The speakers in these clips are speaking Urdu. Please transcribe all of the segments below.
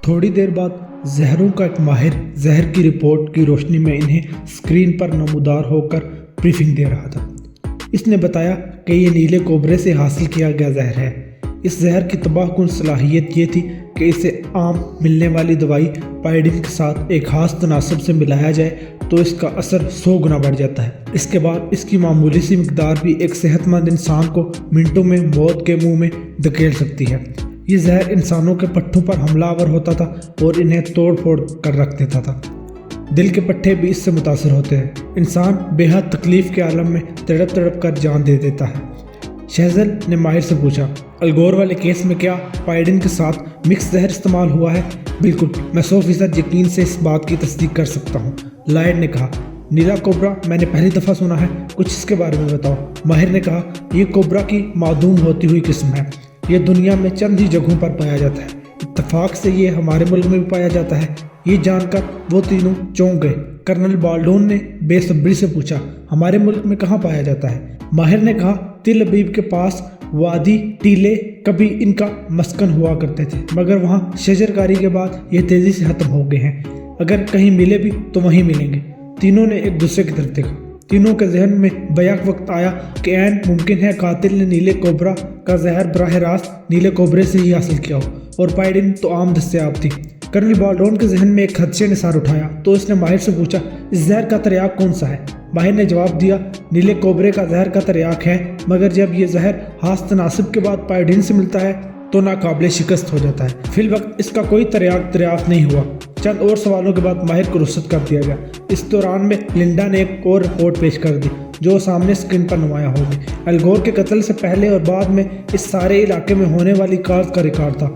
تھوڑی دیر بعد زہروں کا ایک ماہر زہر کی رپورٹ کی روشنی میں انہیں اسکرین پر نمودار ہو کر بریفنگ دے رہا تھا۔ اس نے بتایا کہ یہ نیلے کوبرے سے حاصل کیا گیا زہر ہے۔ اس زہر کی تباہ کن صلاحیت یہ تھی کہ اسے عام ملنے والی دوائی پائیڈین کے ساتھ ایک خاص تناسب سے ملایا جائے تو اس کا اثر 100 گنا بڑھ جاتا ہے۔ اس کے بعد اس کی معمولی سی مقدار بھی ایک صحت مند انسان کو منٹوں میں موت کے منہ میں دھکیل سکتی ہے۔ یہ زہر انسانوں کے پٹھوں پر حملہ آور ہوتا تھا اور انہیں توڑ پھوڑ کر رکھ دیتا تھا۔ دل کے پٹھے بھی اس سے متاثر ہوتے ہیں۔ انسان بے حد تکلیف کے عالم میں تڑپ تڑپ کر جان دے دیتا ہے۔ شہزل نے ماہر سے پوچھا، الگور والے کیس میں کیا پائیڈین کے ساتھ مکس زہر استعمال ہوا ہے؟ بالکل، میں 100% یقین سے اس بات کی تصدیق کر سکتا ہوں، لائڈ نے کہا۔ نیلا کوبرا میں نے پہلی دفعہ سنا ہے، کچھ اس کے بارے میں بتاؤ۔ ماہر نے کہا، یہ کوبرا کی معدوم ہوتی ہوئی قسم ہے۔ یہ دنیا میں چند ہی جگہوں پر پایا جاتا ہے۔ اتفاق سے یہ ہمارے ملک میں بھی پایا جاتا ہے۔ یہ جان کر وہ تینوں چونک گئے۔ کرنل بالڈون نے بے صبری سے پوچھا، ہمارے ملک میں کہاں پایا جاتا ہے؟ ماہر نے کہا، تل ابیب کے پاس وادی ٹیلے کبھی ان کا مسکن ہوا کرتے تھے، مگر وہاں شجرکاری کے بعد یہ تیزی سے ختم ہو گئے ہیں۔ اگر کہیں ملے بھی تو وہیں ملیں گے۔ تینوں نے ایک دوسرے کی طرف دیکھا۔ تینوں کے ذہن میں بیک وقت آیا کہ عین ممکن ہے قاتل نے نیلے کوبرا کا زہر براہ راست نیلے کوبرے سے ہی حاصل کیا ہو، اور پائیڈین تو عام دستیاب تھی۔ کرنل بالڈون کے ذہن میں ایک خدشے نے سر اٹھایا تو اس نے ماہر سے پوچھا، اس زہر کا تریاق کون سا ہے؟ ماہر نے جواب دیا، نیلے کوبرے کا زہر کا تریاق ہے، مگر جب یہ زہر خاص تناسب کے بعد پائیڈین سے ملتا ہے تو ناقابل شکست ہو جاتا ہے۔ فی الوقت اس کا کوئی تریاق دریافت نہیں ہوا۔ چند اور سوالوں کے بعد ماہر کو رخصت کر دیا گیا۔ اس دوران میں لنڈا نے ایک اور رپورٹ پیش کر دی جو سامنے اسکرین پر نمایاں ہوگی۔ الگور کے قتل سے پہلے اور بعد میں اس سارے علاقے میں ہونے والی کاز کا ریکارڈ تھا۔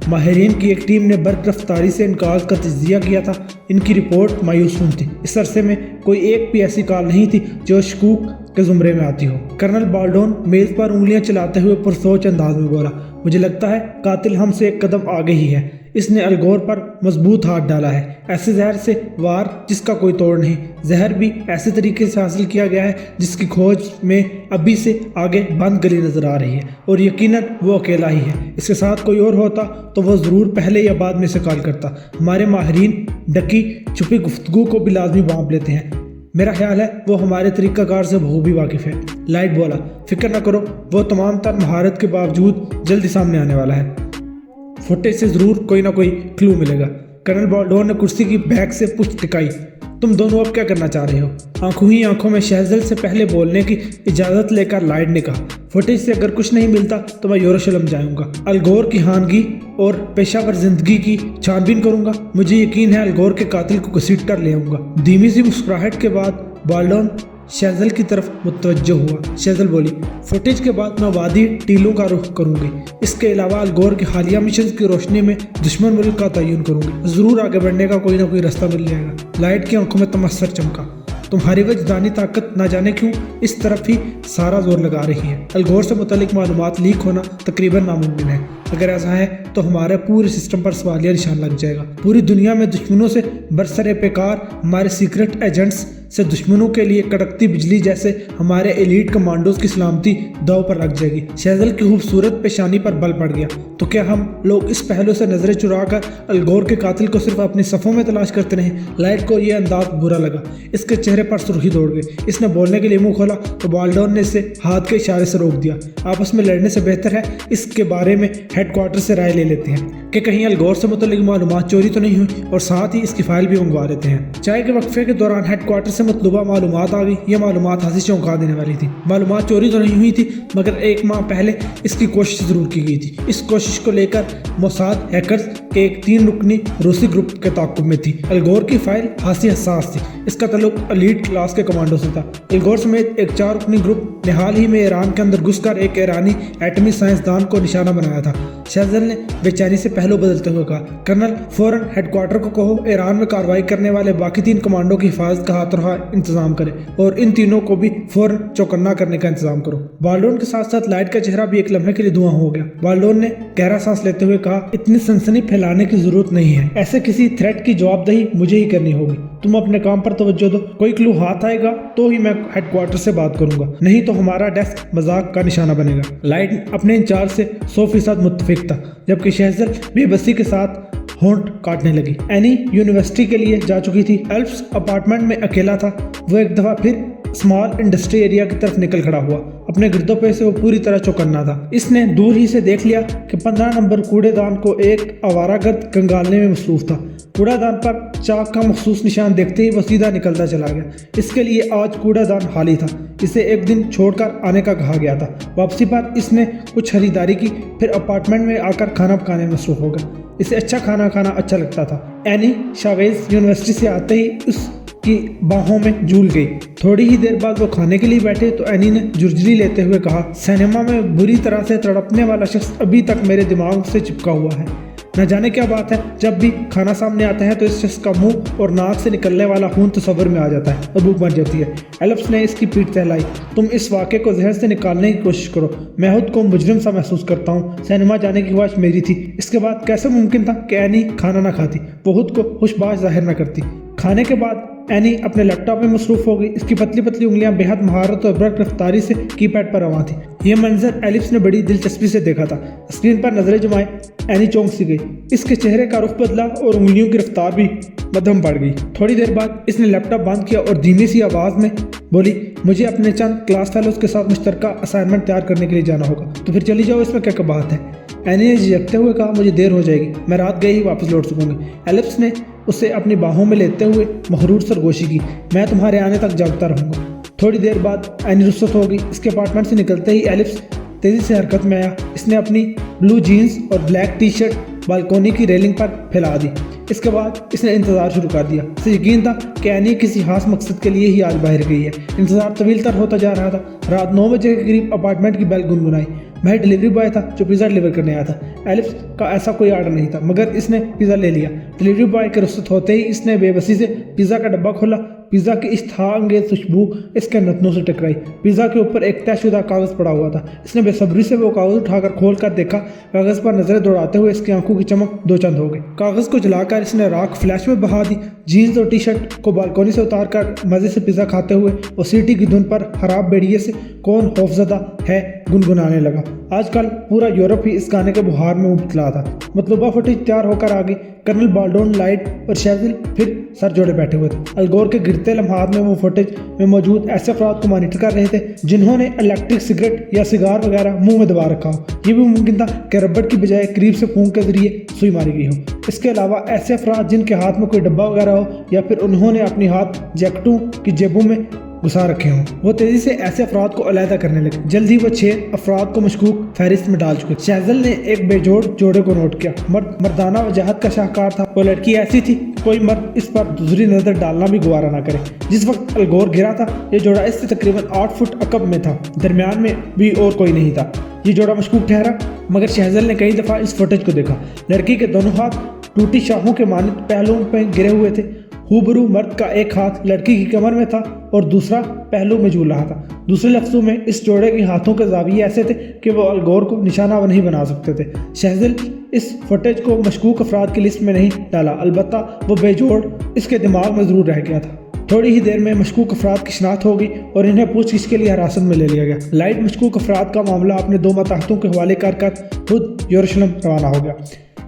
ماہرین کی ایک ٹیم نے برق رفتاری سے ان کاز کا تجزیہ کیا تھا۔ ان کی رپورٹ مایوس کن تھی۔ اس عرصے میں کوئی ایک بھی ایسی کال نہیں تھی جو شکوک کے زمرے میں آتی ہو۔ کرنل بالڈون میز پر انگلیاں چلاتے ہوئے پرسوچ انداز میں بولا، مجھے لگتا ہے قاتل ہم سے ایک قدم آگے ہی ہے۔ اس نے الگور پر مضبوط ہاتھ ڈالا ہے۔ ایسے زہر سے وار جس کا کوئی توڑ نہیں۔ زہر بھی ایسے طریقے سے حاصل کیا گیا ہے جس کی کھوج میں ابھی سے آگے بند گلی نظر آ رہی ہے، اور یقیناً وہ اکیلا ہی ہے۔ اس کے ساتھ کوئی اور ہوتا تو وہ ضرور پہلے یا بعد میں سے کال کرتا۔ ہمارے ماہرین ڈکی چھپی گفتگو کو بھی لازمی بانپ لیتے ہیں۔ میرا خیال ہے وہ ہمارے طریقہ کار سے بخوبی واقف ہے۔ لائٹ بولا، فکر نہ کرو، وہ تمام تر مہارت کے باوجود جلدی سامنے آنے والا ہے۔ فوٹیج سے ضرور کوئی نہ کوئی کلو ملے گا۔ کرنل بالڈون نے کرسی کی بیک سے پشت ٹکائی، تم دونوں اب کیا کرنا چاہ رہے ہو؟ آنکھوں ہی آنکھوں میں شہزل سے پہلے بولنے کی اجازت لے کر لائڈ نے کہا، فوٹیج سے اگر کچھ نہیں ملتا تو میں یروشلم جاؤں گا، الگور کی خانگی اور پیشہ ور زندگی کی چھان بین کروں گا۔ مجھے یقین ہے الگور کے قاتل کو گھسیٹ کر لے آؤں گا۔ دھیمی سی مسکراہٹ کے بعد بالڈون شہزل کی طرف متوجہ ہوا۔ شہزل بولی، فوٹیج کے بعد میں وادی ٹیلوں کا رخ کروں گی۔ اس کے علاوہ الگور کے حالیہ مشنز کی روشنی میں دشمن ملک کا تعین کروں گی۔ ضرور آگے بڑھنے کا کوئی نہ کوئی راستہ مل جائے گا۔ لائٹ کی آنکھوں میں تمسر چمکا۔ تمہاری وجدانی طاقت نہ جانے کیوں اس طرف ہی سارا زور لگا رہی ہے۔ الگور سے متعلق معلومات لیک ہونا تقریباً ناممکن ہے۔ اگر ایسا ہے تو ہمارے پورے سسٹم پر سوالیہ نشان لگ جائے گا۔ پوری دنیا میں دشمنوں سے برسر پیکار ہمارے سیکرٹ ایجنٹس سے دشمنوں کے لیے کڑکتی بجلی جیسے ہمارے ایلیٹ کمانڈوز کی سلامتی داؤ پر لگ جائے گی۔ شہزل کی خوبصورت پیشانی پر بل پڑ گیا۔ تو کیا ہم لوگ اس پہلو سے نظریں چرا کر الگور کے قاتل کو صرف اپنی صفوں میں تلاش کرتے رہیں؟ لائٹ کو یہ انداز برا لگا۔ اس کے چہرے پر سرخی دوڑ گئی۔ اس نے بولنے کے لیے منہ کھولا تو بالڈون نے اسے ہاتھ کے اشارے سے روک دیا۔ آپس میں لڑنے سے بہتر ہے اس کے بارے میں ہیڈ کوارٹر سے رائے لے لیتے ہیں کہ کہیں الگور سے متعلق معلومات چوری تو نہیں ہوئی، اور ساتھ ہی اس کی فائل بھی منگوا لیتے ہیں۔ چائے کے وقفے کے دوران ہیڈ کوارٹر سے مطلوبہ معلومات آ گئی۔ یہ معلومات حاصل چونکا دینے والی تھی۔ معلومات چوری تو نہیں ہوئی تھی، مگر 1 ماہ پہلے اس کی کوشش ضرور کی گئی تھی۔ اس کوشش کو لے کر موساد ہیکرز کے ایک 3 رکنی روسی گروپ کے تعاقب میں تھی۔ الگور کی فائل خاصی حساس تھی۔ اس کا تعلق ایلیٹ کلاس کے کمانڈو سے تھا۔ الگور سمیت ایک 4 رکنی گروپ نے حال ہی میں ایران کے اندر گھس کر ایک ایرانی ایٹمی سائنسدان کو نشانہ بنایا تھا۔ شہزل نے بے چینی سے پہلو بدلتے ہوئے کہا، کرنل فوراً ہیڈ کوارٹر کو کہو ایران میں کارروائی کرنے والے باقی 3 کمانڈو کی حفاظت کا ہاتھ رہا انتظام کرے، اور ان تینوں کو بھی فوراً چوکنا کرنے کا انتظام کرو۔ بالڈون کے ساتھ ساتھ لائٹ کا چہرہ بھی ایک لمحے کے لیے دھواں ہو گیا۔ بالڈون نے گہرا سانس لیتے ہوئے کہا، اتنی سنسنی پھیلانے کی ضرورت نہیں ہے۔ ایسے کسی تھریٹ کی جواب دہی مجھے ہی کرنی ہوگی۔ تم اپنے کام پر توجہ دو۔ کوئی کلو ہاتھ آئے گا تو ہی میں ہیڈ کوارٹر سے بات کروں گا، نہیں تو ہمارا ڈیسک مذاق کا نشانہ بنے گا۔ لائٹ اپنے انچارج سے 100% متفق تھا، جبکہ شہزل بے بسی کے ساتھ ہونٹ کاٹنے لگی۔ اینی یونیورسٹی کے لیے جا چکی تھی۔ ایلفس اپارٹمنٹ میں اکیلا تھا۔ وہ ایک دفعہ پھر اسمال انڈسٹری ایریا کی طرف نکل کھڑا ہوا۔ اپنے گردوں پہ سے وہ پوری طرح چوکنا تھا۔ اس نے دور ہی سے دیکھ لیا کہ 15 نمبر کوڑے دان کو ایک آوارہ گرد کنگالنے میں مصروف تھا۔ کوڑا دان پر چاک کا مخصوص نشان دیکھتے ہی وہ سیدھا نکلتا چلا گیا۔ اس کے لیے آج کوڑا دان خالی تھا۔ اسے ایک دن چھوڑ کر آنے کا کہا گیا تھا۔ واپسی پر اس نے کچھ خریداری کی، پھر اپارٹمنٹ میں آ کر کھانا پکانے میں مصروف ہو گیا۔ اسے اچھا کھانا کھانا اچھا لگتا تھا۔ اینی شاویز یونیورسٹی سے آتے ہی اس کی باہوں میں جھول گئی۔ تھوڑی ہی دیر بعد وہ کھانے کے لیے بیٹھے تو اینی نے جرجری لیتے ہوئے کہا، سینما میں بری طرح سے تڑپنے والا شخص ابھی تک میرے دماغ سے چپکا ہوا ہے۔ نہ جانے کیا بات ہے، جب بھی کھانا سامنے آتا ہے تو اس شخص کا منہ اور ناک سے نکلنے والا خون تصور میں آ جاتا ہے اور بھوک مر جاتی ہے۔ ایلفس نے اس کی پیٹھ تہلائی۔ تم اس واقعے کو ذہن سے نکالنے کی کوشش کرو۔ میں خود کو مجرم سا محسوس کرتا ہوں۔ سینما جانے کی خواہش میری تھی۔ اس کے بعد کیسے ممکن تھا کہ اینی کھانا نہ کھاتی، وہ خود کو خوش باش ظاہر نہ کرتی۔ کھانے کے بعد اینی اپنے لیپ ٹاپ میں مصروف ہو گئی۔ اس کی پتلی پتلی انگلیاں بے حد مہارت اور برق رفتاری سے کی پیڈ پر رواں تھیں۔ یہ منظر ایلفس نے بڑی دلچسپی سے دیکھا تھا۔ اسکرین پر نظریں جمائے اینی چونک سی گئی۔ اس کے چہرے کا رخ بدلا اور انگلیوں کی رفتار بھی مدھم پڑ گئی۔ تھوڑی دیر بعد اس نے لیپ ٹاپ بند کیا اور دھیمی سی آواز میں بولی، مجھے اپنے چند کلاس فیلوز کے ساتھ مشترکہ اسائنمنٹ تیار کرنے کے لیے جانا ہوگا۔ تو پھر چلی جاؤ، اس میں کیا بات ہے؟ اینی نے جھجکتے ہوئے کہا، مجھے دیر ہو جائے گی، میں رات گئے ہی واپس لوٹ سکوں گی۔ ایلفس نے اسے اپنی باہوں میں لیتے ہوئے مغرور سرگوشی کی، میں تمہارے آنے تک جاگتا رہوں گا۔ تھوڑی دیر بعد اینی رخصت ہو گئی۔ اس کے اپارٹمنٹ سے نکلتے ہی ایلفس تیزی سے حرکت میں آیا۔ اس نے اپنی بلو جینز اور بلیک ٹی شرٹ بالکونی کی ریلنگ پر پھیلا دی۔ اس کے بعد اس نے انتظار شروع کر دیا۔ اسے یقین تھا کہ اینی کسی خاص مقصد کے لیے ہی آج باہر گئی ہے۔ انتظار طویل تر ہوتا جا رہا تھا۔ رات 9 بجے کے قریب اپارٹمنٹ کی بیل گنگنائی۔ میں ڈلیوری بوائے تھا جو پیزا ڈلیور کرنے آیا تھا۔ ایلفس کا ایسا کوئی آرڈر نہیں تھا، مگر اس نے پیزا لے لیا۔ ڈلیوری بوائے کے رخصت ہوتے ہی اس نے بے بسی سے پیزا کا ڈبہ کھولا۔ پیزا کی اشتہا انگیز خوشبو اس کے نتنوں سے ٹکرائی۔ پیزا کے اوپر ایک طے شدہ کاغذ پڑا ہوا تھا۔ اس نے بے صبری سے وہ کاغذ اٹھا کر کھول کر دیکھا۔ کاغذ پر نظریں دوڑاتے ہوئے اس کی آنکھوں کی چمک دو چند ہو گئی۔ کاغذ کو جلا کر اس نے راکھ فلیش میں بہا دی۔ جینز اور ٹی شرٹ کو بالکونی سے اتار کر مزے سے پیزا کھاتے ہوئے اور سیٹی کی دھن پر خراب بیڑیے سے کون خوفزدہ ہے گنگنانے لگا۔ آج کل پورا یورپ ہی اس گانے کے بہار میں مبتلا تھا۔ مطلوبہ فوٹیج تیار ہو کر آگئی۔ کرنل بالڈون لائٹ اور شیزل پھر سر جوڑے بیٹھے ہوئے تھے۔ الگور کے گرتے لمحات میں وہ فوٹیج میں موجود ایسے افراد کو مانیٹر کر رہے تھے جنہوں نے الیکٹرک سگریٹ یا سگار وغیرہ منہ میں دبا رکھا ہو۔ یہ بھی ممکن تھا کہ ربڑ کی بجائے قریب سے پھونک کے ذریعے سوئی ماری گئی ہو۔ اس کے علاوہ ایسے افراد جن کے ہاتھ میں کوئی ڈبہ وغیرہ ہو یا پھر انہوں نے اپنی ہاتھ جیکٹوں کی جیبوں میں گھسا رکھے ہوں۔ وہ تیزی سے ایسے افراد کو علیحدہ کرنے لگے۔ جلد ہی وہ 6 افراد کو مشکوک فہرست میں ڈال چکے۔ شیزل نے ایک بے جوڑ جوڑے کو نوٹ کیا۔ مردانہ وجاہت کا شاہکار تھا۔ وہ لڑکی ایسی تھی کہ کوئی مرد اس پر دوسری نظر ڈالنا بھی گوارا نہ کرے۔ جس وقت الگور گرا تھا یہ جوڑا اس سے تقریباً 8 فٹ عقب میں تھا۔ درمیان میں بھی اور کوئی نہیں تھا۔ یہ جوڑا مشکوک ٹھہرا، مگر شہزل نے کئی دفعہ اس فوٹیج کو دیکھا۔ لڑکی کے دونوں ہاتھ ٹوٹی شاہوں کے مانند پہلوؤں پہ گرے ہوئے تھے۔ ہوبرو مرد کا ایک ہاتھ لڑکی کی کمر میں تھا اور دوسرا پہلو میں جھول رہا تھا۔ دوسرے لفظوں میں اس جوڑے کے ہاتھوں کے زاویے ایسے تھے کہ وہ الگور کو نشانہ نہیں بنا سکتے تھے۔ شہزل اس فوٹیج کو مشکوک افراد کی لسٹ میں نہیں ڈالا، البتہ وہ بے جوڑ اس کے دماغ میں ضرور رہ گیا تھا۔ تھوڑی ہی دیر میں مشکوک افراد کی شناخت ہو گئی اور انہیں پوچھ گچھ کے لیے حراست میں لے لیا گیا۔ لائٹ مشکوک افراد کا معاملہ اپنے 2 ماتحتوں کے حوالے کر خود یروشلم روانہ ہو گیا۔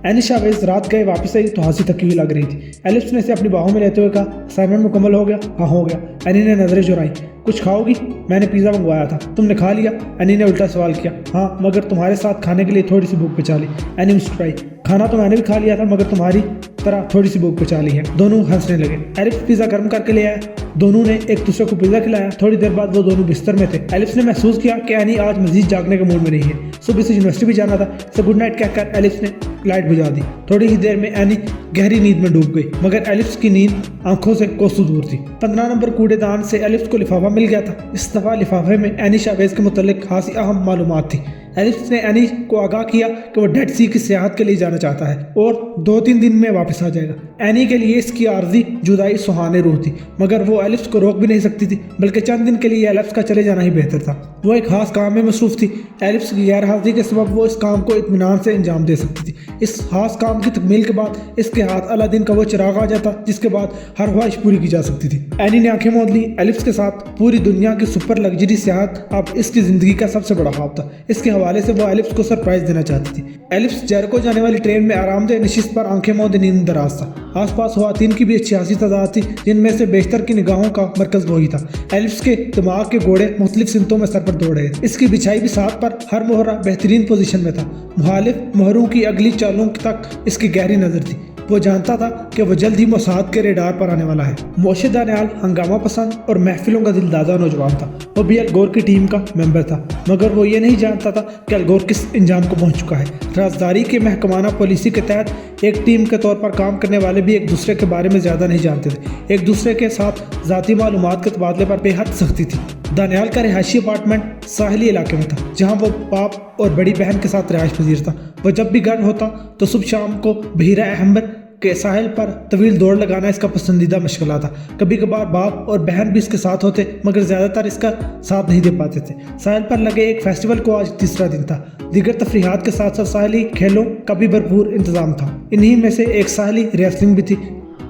اینی شاویز رات گئے واپس آئی تو ہنسی تھکی ہوئی لگ رہی تھی۔ ایلفس نے اسے اپنی باہوں میں لیتے ہوئے کہا، اسائنمنٹ مکمل ہو گیا؟ ہاں ہو گیا۔ اینی نے نظریں چرائیں۔ کچھ کھاؤ گی؟ میں نے پیزا منگوایا تھا، تم نے کھا لیا؟ اینی نے الٹا سوال کیا۔ ہاں، مگر تمہارے ساتھ کھانے کے لیے تھوڑی سی بھوک بچا لی۔ اینی مسکرائی۔ کھانا تو میں نے بھی کھا لیا تھا، مگر تمہاری طرح تھوڑی سی بھوک بچا لی ہے۔ دونوں ہنسنے لگے۔ ایلفس پیزا گرم کر کے لے آیا۔ دونوں نے ایک دوسرے کو پیزا کھلایا۔ تھوڑی دیر بعد وہ دونوں بستر میں تھے۔ ایلفس نے محسوس کیا کہ اینی آج مزید جاگنے کے موڈ میں نہیں ہے۔ صبح سے یونیورسٹی بھی جانا تھا۔ اسے گڈ نائٹ کہہ کر ایلفس نے لائٹ بجھا دی۔ تھوڑی ہی دیر میں اینی گہری نیند میں ڈوب گئی، مگر ایلفس کی نیند آنکھوں سے کوسوں دور تھی۔ 15 نمبر کوڑے دان سے ایلفس کو لفافہ مل گیا تھا۔ اس دفعہ لفافے میں اینی شاویز کے متعلق خاصی اہم معلومات تھی۔ ایلفس نے اینی کو آگاہ کیا کہ وہ ڈیڈ سی کی سیاحت کے لیے جانا چاہتا ہے اور 2-3 دن میں واپس آ جائے گا۔ اینی کے لیے اس کی عارضی جدائی سہانے روح تھی، مگر وہ ایلفس کو روک بھی نہیں سکتی تھی، بلکہ چند دن کے لیے ایلفس کا چلے جانا ہی بہتر تھا۔ وہ ایک خاص کام میں مصروف تھی۔ ایلفس کی غیر حاضری کے سبب وہ اس کام کو اطمینان سے انجام دے سکتی تھی۔ اس خاص کام کی تکمیل کے بعد اس کے ہاتھ الادین کا وہ چراغ آ جاتا جس کے بعد ہر خواہش پوری کی جا سکتی تھی۔ اینی نے آنکھیں موند لی۔ ایلپس کے ساتھ پوری دنیا کی سپر لگژری سیاحت اب اس کی زندگی کا سب سے بڑا خواب تھا۔ اس کے حوالے سے وہ ایلپس کو سرپرائز دینا چاہتی تھی۔ ایلپس جیریکو جانے والی ٹرین میں آرام دہ نشست پر آنکھیں موندے نیند دراز تھا۔ آس پاس خواتین کی بھی اچھی خاصی تعداد تھی جن میں سے بیشتر کی نگاہوں کا مرکز وہی تھا۔ ایلپس کے دماغ کے گھوڑے مختلف سمتوں میں سر پر دوڑ رہے تھے۔ اس کی بچھائی بساط پر ہر مہرہ بہترین پوزیشن میں تھا۔ مخالف مہروں کی اگلی چالوں تک اس کی گہری نظر تھی۔ وہ جانتا تھا کہ وہ جلد ہی موساد کے ریڈار پر آنے والا ہے۔ موشے دانیال ہنگامہ پسند اور محفلوں کا دلدادہ نوجوان تھا۔ وہ بھی الگور کی ٹیم کا ممبر تھا، مگر وہ یہ نہیں جانتا تھا کہ الگور کس انجام کو پہنچ چکا ہے۔ رازداری کے محکمانہ پالیسی کے تحت ایک ٹیم کے طور پر کام کرنے والے بھی ایک دوسرے کے بارے میں زیادہ نہیں جانتے تھے۔ ایک دوسرے کے ساتھ ذاتی معلومات کے تبادلے پر بے حد سختی تھی۔ دانیال کا رہائشی اپارٹمنٹ ساحلی علاقے میں تھا جہاں وہ باپ اور بڑی بہن کے ساتھ رہائش پذیر تھا۔ وہ جب بھی گھر ہوتا تو صبح شام کو بحیرہ احمر کے ساحل پر طویل دوڑ لگانا اس کا پسندیدہ مشغلہ تھا۔ کبھی کبھار باپ اور بہن بھی اس کے ساتھ ہوتے مگر زیادہ تر اس کا ساتھ نہیں دے پاتے تھے۔ ساحل پر لگے ایک فیسٹیول کو آج تیسرا دن تھا۔ دیگر تفریحات کے ساتھ ساتھ ساحلی کھیلوں کا بھی بھرپور انتظام تھا۔ انہی میں سے ایک ساحلی ریسلنگ بھی تھی۔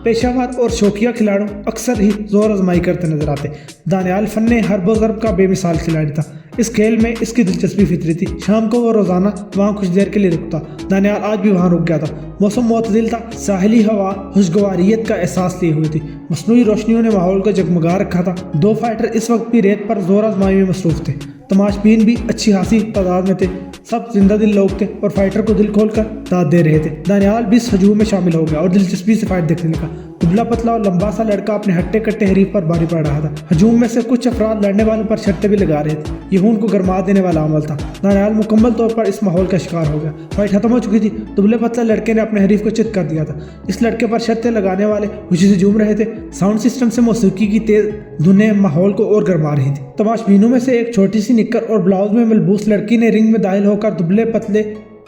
پیشہ ور اور شوقیہ کھلاڑوں اکثر ہی زور آزمائی کرتے نظر آتے۔ دانیال فن حرب و ضرب کا بے مثال کھلاڑی تھا۔ اس کھیل میں اس کی دلچسپی فطری تھی۔ شام کو وہ روزانہ وہاں کچھ دیر کے لیے رکتا۔ دانیال آج بھی وہاں رک گیا تھا۔ موسم معتدل تھا۔ ساحلی ہوا خوشگواریت کا احساس لیے ہوئے تھی۔ مصنوعی روشنیوں نے ماحول کو جگمگا رکھا تھا۔ دو فائٹر اس وقت بھی ریت پر زور آزمائی میں مصروف تھے۔ تماش بین بھی اچھی خاصی تعداد میں تھے۔ سب زندہ دل لوگ تھے اور فائٹر کو دل کھول کر داد دے رہے تھے۔ دانیال بھی اس ہجوم میں شامل ہو گیا اور دلچسپی سے فائٹ دیکھنے لگا۔ دبلا پتلا اور لمبا سا لڑکا اپنے ہٹے کٹے حریف پر باری پڑ رہا تھا۔ ہجوم میں سے کچھ افراد لڑنے والوں پر شرطیں بھی لگا رہے تھے۔ یہ خون کو گرما دینے والا عمل تھا۔ دانیال مکمل طور پر اس ماحول کا شکار ہو گیا۔ فائٹ ختم ہو چکی تھی۔ دبلے پتلا لڑکے نے اپنے حریف کو چت کر دیا تھا۔ اس لڑکے پر شرطیں لگانے والے خوشی سے جھوم رہے تھے۔ ساؤنڈ سسٹم سے موسیقی کی تیز دھنیں ماحول کو اور گرما رہی تھی۔ تماش بینوں میں سے ایک چھوٹی سی نکر اور بلاؤز میں ملبوس لڑکی نے رنگ میں داخل ہو کر دبلے پتلے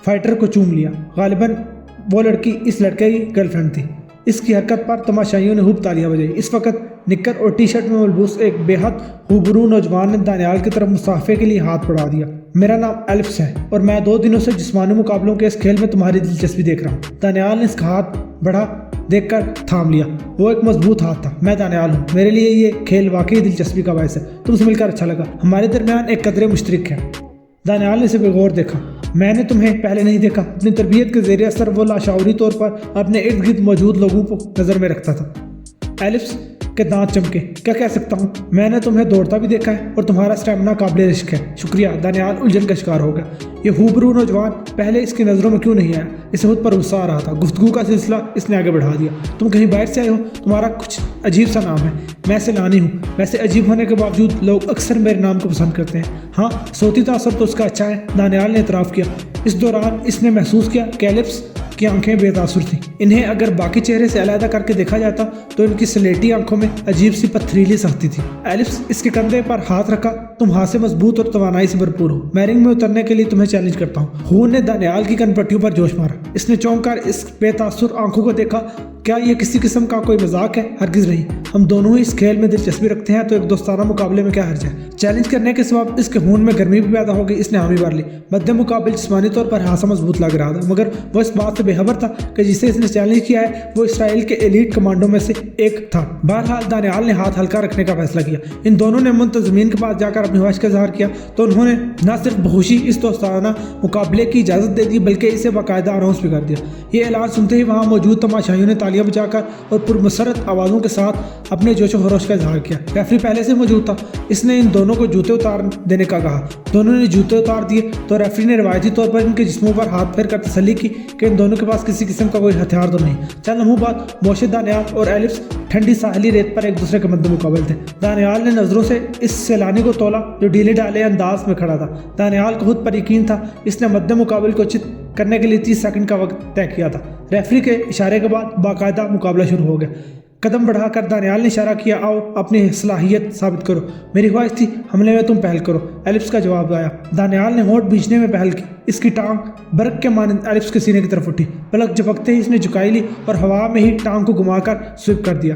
فائٹر کو چوم لیا۔ غالباً وہ لڑکی اس لڑکے کی گرل فرینڈ تھی۔ اس کی حرکت پر تماشائیوں نے خوب تالیاں بجائی۔ اس وقت نکر اور ٹی شرٹ میں ملبوس ایک بے حد خوبرو نوجوان نے دانیال کی طرف مصافحے کے لیے ہاتھ بڑھا دیا۔ میرا نام ایلپس ہے اور میں 2 دنوں سے جسمانی مقابلوں کے اس کھیل میں تمہاری دلچسپی دیکھ رہا ہوں۔ دانیال نے اس کا ہاتھ بڑھا دیکھ کر تھام لیا۔ وہ ایک مضبوط ہاتھ تھا۔ میں دانیال ہوں۔ میرے لیے یہ کھیل واقعی دلچسپی کا باعث ہے۔ تم سے مل کر اچھا لگا۔ ہمارے درمیان ایک قدرے مشترک ہے۔ دانیال نے اسے بے غور دیکھا۔ میں نے تمہیں پہلے نہیں دیکھا۔ اپنی تربیت کے زیر اثر وہ لاشعوری طور پر اپنے ارد گرد موجود لوگوں کو نظر میں رکھتا تھا۔ ایلپس کے دانت چمکے۔ کیا کہہ سکتا ہوں؟ میں نے تمہیں دوڑتا بھی دیکھا ہے اور تمہارا اسٹیمنا قابل رشک ہے۔ شکریہ۔ دانیال الجھن کا شکار ہو گیا۔ یہ خوبرو نوجوان پہلے اس کی نظروں میں کیوں نہیں آیا؟ اسے خود پر غصہ آ رہا تھا۔ گفتگو کا سلسلہ اس نے آگے بڑھا دیا۔ تم کہیں باہر سے آئے ہو؟ تمہارا کچھ عجیب سا نام ہے۔ میں سیلانی ہوں۔ ویسے عجیب ہونے کے باوجود لوگ اکثر میرے نام کو پسند کرتے ہیں۔ ہاں، صوتی تاثر تو اس کا اچھا ہے، دانیال نے اعتراف کیا۔ اس دوران اس نے محسوس کیا کہ ایلپس کی آنکھیں بے تاثر تھیں۔ انہیں اگر باقی چہرے سے علیحدہ کر کے دیکھا جاتا تو ان کی سلیٹی آنکھوں میں عجیب سی پتھریلی سختی تھی۔ ایلپس اس کے کندھے پر ہاتھ رکھا۔ تم ہاتھ سے مضبوط اور توانائی سے بھرپور ہو۔ میں رنگ میں اترنے کے لیے تمہیں چیلنج کرتا ہوں۔ خون نے دانیال کی کن پٹیوں پر جوش مارا۔ اس نے چونک کر اس بے تاثر آنکھوں کو دیکھا۔ کیا یہ کسی قسم کا کوئی مذاق ہے؟ ہرگز نہیں۔ ہم دونوں ہی اس کھیل میں دلچسپی رکھتے ہیں تو ایک دوستانہ مقابلے میں کیا حرج ہے؟ چیلنج کرنے کے سبب اس کے خون میں گرمی بھی پیدا ہو گئی۔ اس نے حامی بھر لی۔ مد مقابل جسمانی طور پر خاصا مضبوط لگ رہا تھا مگر وہ اس بات سے بے خبر تھا کہ جسے اس نے چیلنج کیا ہے وہ اسرائیل کے ایلیٹ کمانڈوں میں سے ایک تھا۔ بہرحال دانیال نے ہاتھ ہلکا رکھنے کا فیصلہ کیا۔ ان دونوں نے منتظمین کے پاس جا کر اپنی خواہش کا اظہار کیا تو انہوں نے نہ صرف بخوشی اس دوستانہ مقابلے کی اجازت دے دی بلکہ اسے باقاعدہ اناؤنس بھی کر دیا۔ یہ اعلان سنتے ہی وہاں موجود تماشائیوں نے تالیاں بجا کر اور پرمسرت آوازوں کے ساتھ اپنے جوش و خروش کا اظہار کیا۔ ریفری پہلے سے موجود تھا۔ اس نے ان دونوں کو جوتے اتار دینے کا کہا۔ دونوں نے جوتے اتار دیے تو ریفری نے روایتی طور پر ان کے جسموں پر ہاتھ پھیر کر تسلی کی کہ ان دونوں کے پاس کسی قسم کا کوئی ہتھیار تو نہیں۔ چند لمحوں بعد موشے دانیال اور ایلپس ٹھنڈی ساحلی ریت پر ایک دوسرے کے مد مقابل تھے۔ دانیال نے نظروں سے اس سیلانی کو تولا جو ڈھیلے ڈالے انداز میں کھڑا تھا۔ دانیال کو خود پر یقین تھا۔ اس نے مد مقابل کو چت کرنے کے لیے 30 سیکنڈ کا وقت طے کیا تھا۔ ریفری کے اشارے کے بعد باقاعدہ مقابلہ شروع ہو گیا۔ قدم بڑھا کر دانیال نے اشارہ کیا، آؤ اپنی صلاحیت ثابت کرو۔ میری خواہش تھی حملے میں تم پہل کرو۔ ایلپس کا جواب آیا۔ دانیال نے ہونٹ بیچنے میں پہل کی۔ اس کی ٹانگ برق کے مانند ایلپس کے سینے کی طرف اٹھی۔ پلک جھپکتے ہی اس نے جھکائی لی اور ہوا میں ہی ٹانگ کو گھما کر سویپ کر دیا۔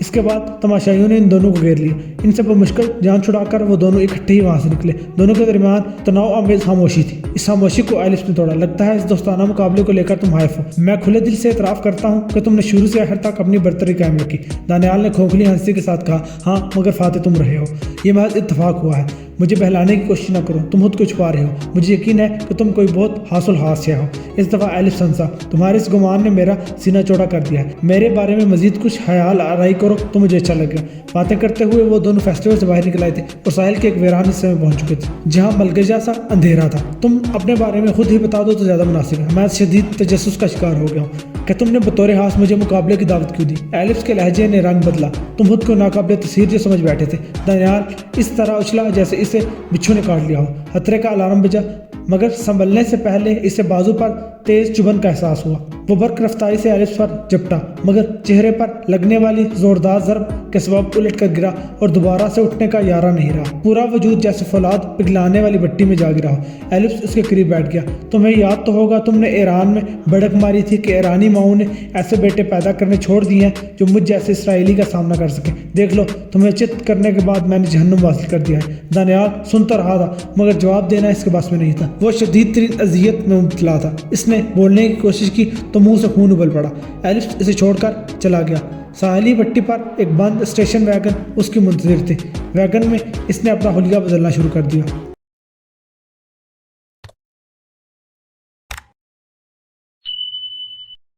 اس کے بعد تماشائیوں نے ان دونوں کو گھیر لیا۔ ان سے بمشکل جان چھڑا کر وہ دونوں اکٹھے ہی وہاں سے نکلے۔ دونوں کے درمیان تناؤ آمیز خاموشی تھی۔ اس خاموشی کو ایلپس نے توڑا۔ لگتا ہے اس دوستانہ مقابلے کو لے کر تم حائف ہو۔ میں کھلے دل سے اعتراف کرتا ہوں کہ تم نے شروع سے آخر تک اپنی برتری قائم رکھی۔ دانیال نے کھوکھلی ہنسی کے ساتھ کہا، ہاں مگر فاتح تم رہے ہو۔ یہ محض اتفاق ہوا ہے۔ مجھے بہلانے کی کوشش نہ کرو، تم خود کو چھپا رہے ہو۔ مجھے یقین ہے کہ تم کوئی بہت حاصل ہنسا ہو۔ اس دفعہ ایلپس ہنسا، تمہارے اس گمان نے میرا سینہ چوڑا کر دیا ہے۔ میرے بارے میں مزید کچھ خیال آرائی کرو تو مجھے اچھا لگے گا۔ باتیں کرتے ہوئے وہ دونوں فیسٹیول سے باہر نکل آئے تھے اور ساحل کے ایک ویران حصے میں پہنچ چکے تھے جہاں ملگجا سا اندھیرا تھا۔ تم اپنے بارے میں خود ہی بتا دو تو زیادہ مناسب ہے۔ میں شدید تجسس کا شکار ہو گیا ہوں کہ تم نے بطور خاص مجھے مقابلے کی دعوت کیوں دی۔ ایلپس کے لہجے نے رنگ بدلا۔ تم خود کو ناقابل تصویر جو سمجھ بیٹھے تھے۔ دانیال اس طرح اچھلا جیسے اسے بچھو نے کاٹ لیا ہو۔ خطرے کا الارم بجا مگر سنبھلنے سے پہلے اسے بازو پر تیز چبھن کا احساس ہوا۔ وہ برق رفتاری سے ایلپس پر جپٹا مگر چہرے پر لگنے والی زوردار ضرب کے سبب الٹ کر گرا اور دوبارہ سے اٹھنے کا یارہ نہیں رہا۔ پورا وجود جیسے فولاد پگھلانے والی بٹی میں جا گرا ہو۔ ایلپس اس کے قریب بیٹھ گیا۔ تمہیں یاد تو ہوگا تم نے ایران میں بڑک ماری تھی کہ ایرانی ماؤں نے ایسے بیٹے پیدا کرنے چھوڑ دیے ہیں جو مجھ جیسے اسرائیلی کا سامنا کر سکیں۔ دیکھ لو تمہیں چت کرنے کے بعد میں نے جہنم حاصل کر دیا ہے۔ دانیال سنتا رہا تھا مگر جواب دینا اس کے بس میں نہیں تھا۔ وہ شدید ترین اذیت میں مبتلا تھا۔ اس نے بولنے کی کوشش کی تو منہ سے خون ابل پڑا۔ ایلپس اسے چھوڑ کر چلا گیا۔ ساحلی پٹی پر ایک بند اسٹیشن ویگن اس کی منتظر تھے۔ ویگن میں اس نے اپنا حلیہ بدلنا شروع کر دیا۔